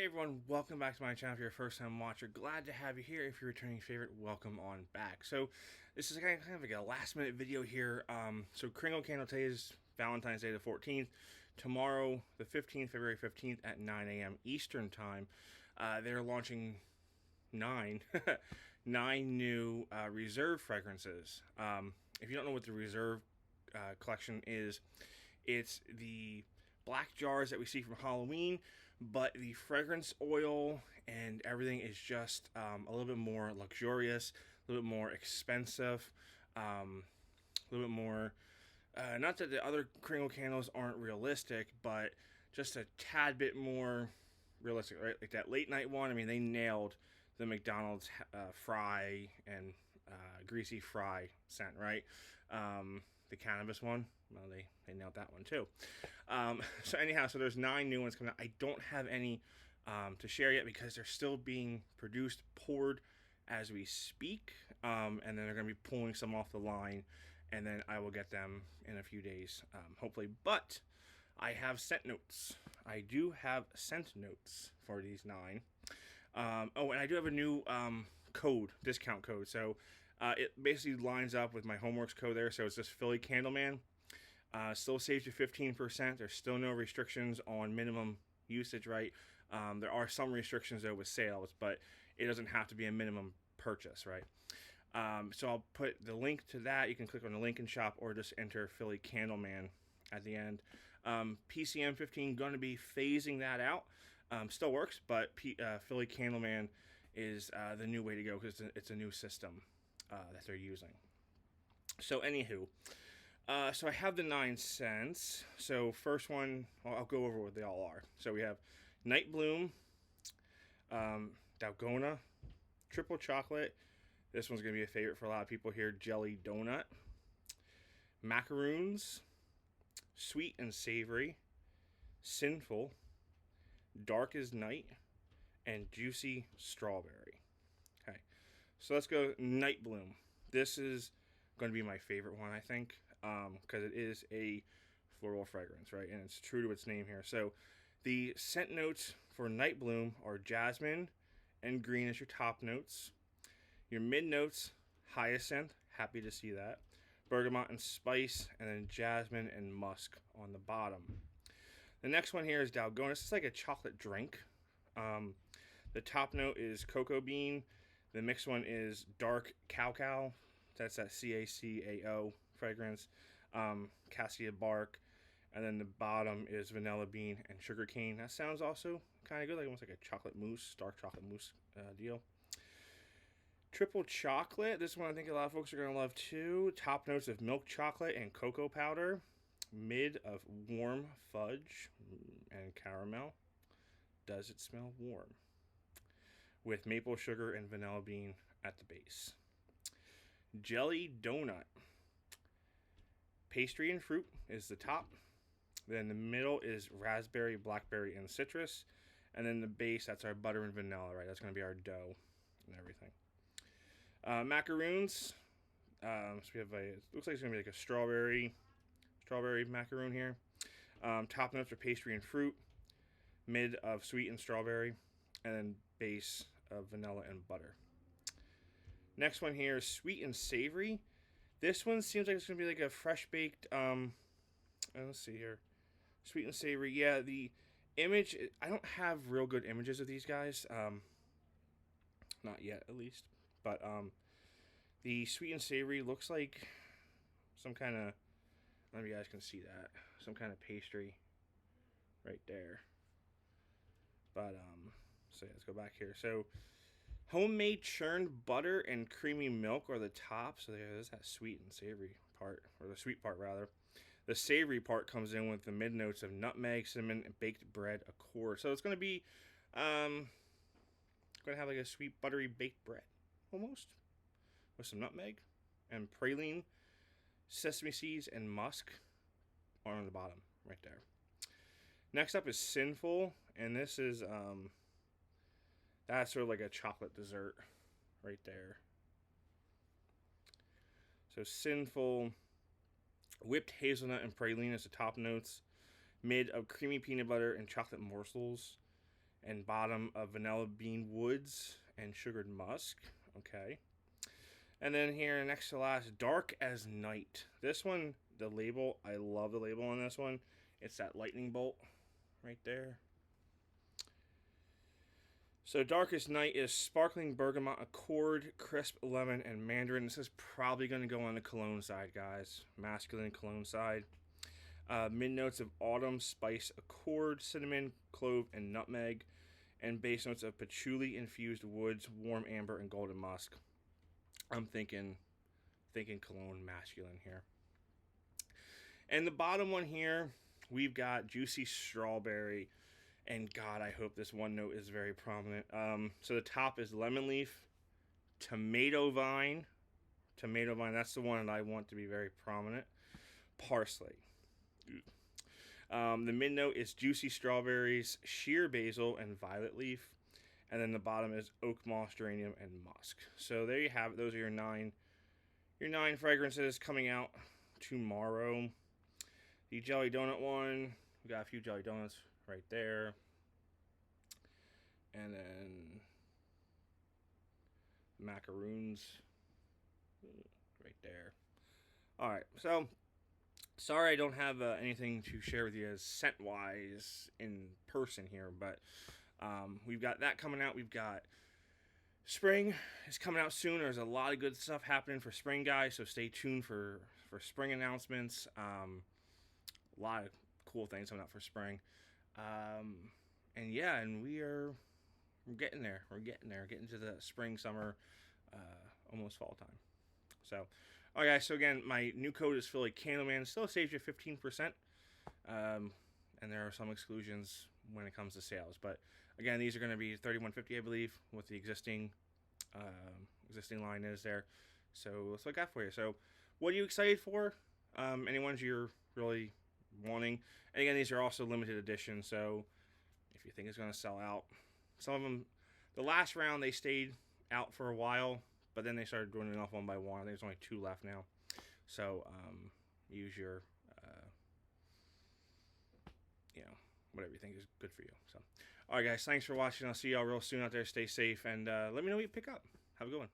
Hey everyone, welcome back to my channel. If you're a first time watcher, glad to have you here. If you're a returning favorite, welcome on back. So this is kind of like a last minute video here. So Kringle Candle today is Valentine's Day the 14th. Tomorrow, the 15th, February 15th at 9 a.m. Eastern time, they're launching nine new Reserve fragrances. If you don't know what the Reserve collection is, it's the black jars that we see from Halloween, but the fragrance oil and everything is just a little bit more luxurious, a little bit more expensive, a little bit more, not that the other Kringle candles aren't realistic, but just a tad bit more realistic, right? Like that late night one, I mean, they nailed the McDonald's fry and greasy fry scent, right? The cannabis one, well, they nailed that one too. So anyhow, so there's 9 new ones coming out. I don't have any to share yet because they're still being produced, poured as we speak, and then they're going to be pulling some off the line, and then I will get them in a few days, hopefully. But I have scent notes. I do have scent notes for these 9. Oh, and I do have a new discount code. So it basically lines up with my Homeworks code there. So it's just phillycandleman. Still saves you 15%. There's still no restrictions on minimum usage, right? There are some restrictions though with sales, but it doesn't have to be a minimum purchase, right? So I'll put the link to that. You can click on the link and shop, or just enter Philly Candleman at the end. PCM 15 going to be phasing that out. Still works, but Philly Candleman is the new way to go because it's a new system that they're using. So anywho, so I have the 9 scents. So first one, I'll go over what they all are. So we have Night Bloom, Dalgona, Triple Chocolate. This one's going to be a favorite for a lot of people here. Jelly Donut, Macaroons, Sweet and Savory, Sinful, Dark as Night, and Juicy Strawberry. Okay, so let's go Night Bloom. This is going to be my favorite one, I think, because it is a floral fragrance, right? And it's true to its name here. So the scent notes for Night Bloom are jasmine and green as your top notes. Your mid notes, hyacinth, happy to see that, bergamot and spice, and then jasmine and musk on the bottom. The next one here is Dalgona. This is like a chocolate drink. The top note is cocoa bean. The mixed one is dark cacao. That's that CACAO fragrance. Cassia bark. And then the bottom is vanilla bean and sugar cane. That sounds also kind of good, like almost like a chocolate mousse, dark chocolate mousse deal. Triple Chocolate. This one I think a lot of folks are going to love too. Top notes of milk chocolate and cocoa powder. Mid of warm fudge and caramel. Does it smell warm? With maple sugar and vanilla bean at the base. Jelly Donut. Pastry and fruit is the top. Then the middle is raspberry, blackberry, and citrus. And then the base, that's our butter and vanilla, right? That's going to be our dough and everything. Macaroons. So we have it looks like it's going to be like a strawberry macaroon here. Top notes are pastry and fruit. Mid of sweet and strawberry. And then base of vanilla and butter. Next one here is Sweet and Savory. This one seems like it's going to be like a fresh baked, let's see here. Sweet and Savory. Yeah, the image, I don't have real good images of these guys. Not yet, at least. But the Sweet and Savory looks like some kind of, I don't know if you guys can see that, some kind of pastry right there. But, so yeah, let's go back here. So, homemade churned butter and creamy milk are the top. So there's that sweet and savory part, or the sweet part rather. The savory part comes in with the mid notes of nutmeg, cinnamon, and baked bread accord. So it's going to be, going to have like a sweet buttery baked bread, almost, with some nutmeg and praline, sesame seeds, and musk on the bottom right there. Next up is Sinful, and this is that's sort of like a chocolate dessert right there. So Sinful, whipped hazelnut and praline is the top notes. Mid of creamy peanut butter and chocolate morsels. and bottom of vanilla bean woods and sugared musk. Okay. And then here, next to last, dark as night. This one, the label, I love the label on this one. It's that lightning bolt right there. So darkest night is sparkling bergamot, accord, crisp lemon, and mandarin. This is probably going to go on the cologne side, guys. Masculine cologne side. Mid notes of autumn, spice, accord, cinnamon, clove, and nutmeg. And base notes of patchouli infused woods, warm amber, and golden musk. I'm thinking cologne masculine here. And the bottom one here, we've got juicy strawberry. And God, I hope this one note is very prominent. So the top is lemon leaf, tomato vine. Tomato vine, that's the one that I want to be very prominent. Parsley. The mid note is juicy strawberries, sheer basil, and violet leaf. And then the bottom is oak moss, geranium, and musk. So there you have it. Those are your nine fragrances coming out tomorrow. The jelly donut one, we got a few jelly donuts right there. And then macaroons right there. Alright, so sorry I don't have anything to share with you as scent-wise in person here, but we've got that coming out. We've got spring is coming out soon. There's a lot of good stuff happening for spring, guys, so stay tuned for spring announcements. A lot of cool things coming out for spring. And yeah, and we're getting there. We're getting to the spring, summer, almost fall time. So, all right, guys. So again, my new code is phillycandleman. Still saves you 15%. And there are some exclusions when it comes to sales. But again, these are going to be $31.50, I believe, with the existing line is there. So that's what I got for you. So, what are you excited for? Any ones you're really wanting? And again, these are also limited edition. So if you think it's going to sell out, some of them, the last round they stayed out for a while, but then they started doing it off one by one. I think there's only 2 left now. So use your, whatever you think is good for you. So, all right, guys, thanks for watching. I'll see y'all real soon out there. Stay safe, and let me know what you pick up. Have a good one.